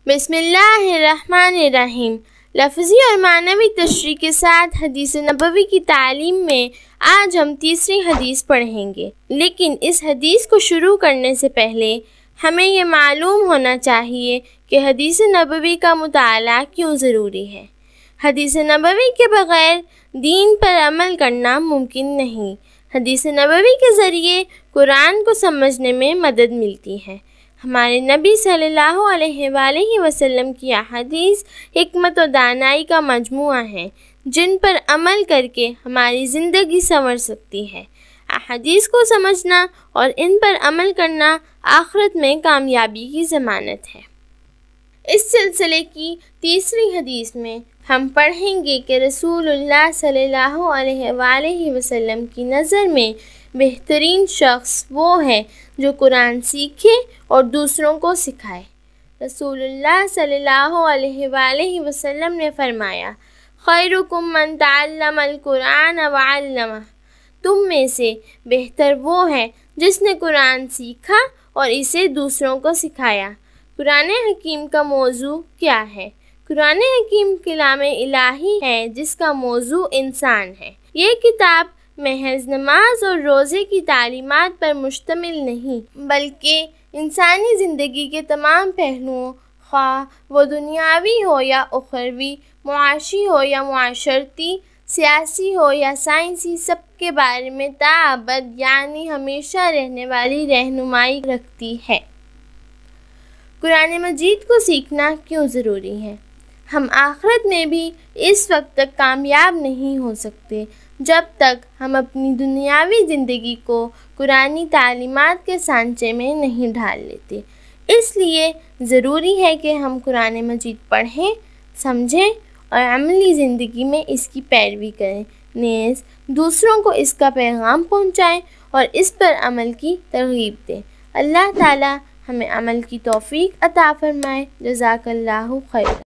بسم اللہ الرحمن الرحیم۔ لفظی اور معنوی تشریح کے ساتھ حدیث نبوی کی تعلیم میں آج ہم تیسری حدیث پڑھیں گے، لیکن اس حدیث کو شروع کرنے سے پہلے ہمیں یہ معلوم ہونا چاہیے کہ حدیث نبوی کا مطالعہ کیوں ضروری ہے۔ حدیث نبوی کے بغیر دین پر عمل کرنا ممکن نہیں۔ حدیث نبوی کے ذریعے قرآن کو سمجھنے میں مدد ملتی ہے۔ ہمارے نبی صلی اللہ علیہ وآلہ وسلم کی احادیث حکمت و دانائی کا مجموعہ ہیں، جن پر عمل کر کے ہماری زندگی سنور سکتی ہے۔ احادیث کو سمجھنا اور ان پر عمل کرنا آخرت میں کامیابی کی ضمانت ہے۔ اس سلسلے کی تیسری حدیث میں ہم پڑھیں گے کہ رسول اللہ صلی اللہ علیہ وآلہ وسلم کی نظر میں بہترین شخص وہ ہے جو قرآن سیکھے اور دوسروں کو سکھائے۔ رسول اللہ صلی اللہ علیہ وآلہ وسلم نے فرمایا، خیرکم من تعلم القرآن وعلمہ، تم میں سے بہتر وہ ہے جس نے قرآن سیکھا اور اسے دوسروں کو سکھایا۔ قرآن حکیم کا موضوع کیا ہے؟ قرآن حکیم کلام الہی ہے جس کا موضوع انسان ہے۔ یہ کتاب محض نماز اور روزے کی تعلیمات پر مشتمل نہیں، بلکہ انسانی زندگی کے تمام پہلوؤں، خواہ وہ دنیاوی ہو یا اخروی، معاشی ہو یا معاشرتی، سیاسی ہو یا سائنسی، سب کے بارے میں تا ابد یعنی ہمیشہ رہنے والی رہنمائی رکھتی ہے۔ قرآن مجید کو سیکھنا کیوں ضروری ہے؟ ہم آخرت میں بھی اس وقت تک کامیاب نہیں ہو سکتے جب تک ہم اپنی دنیاوی زندگی کو قرآنی تعلیمات کے سانچے میں نہیں ڈھال لیتے۔ اس لیے ضروری ہے کہ ہم قرآن مجید پڑھیں، سمجھیں اور عملی زندگی میں اس کی پیروی کریں، نیز دوسروں کو اس کا پیغام پہنچائیں اور اس پر عمل کی ترغیب دیں۔ اللہ تعالی ہمیں عمل کی توفیق عطا فرمائے۔ جزاک اللہ خیر۔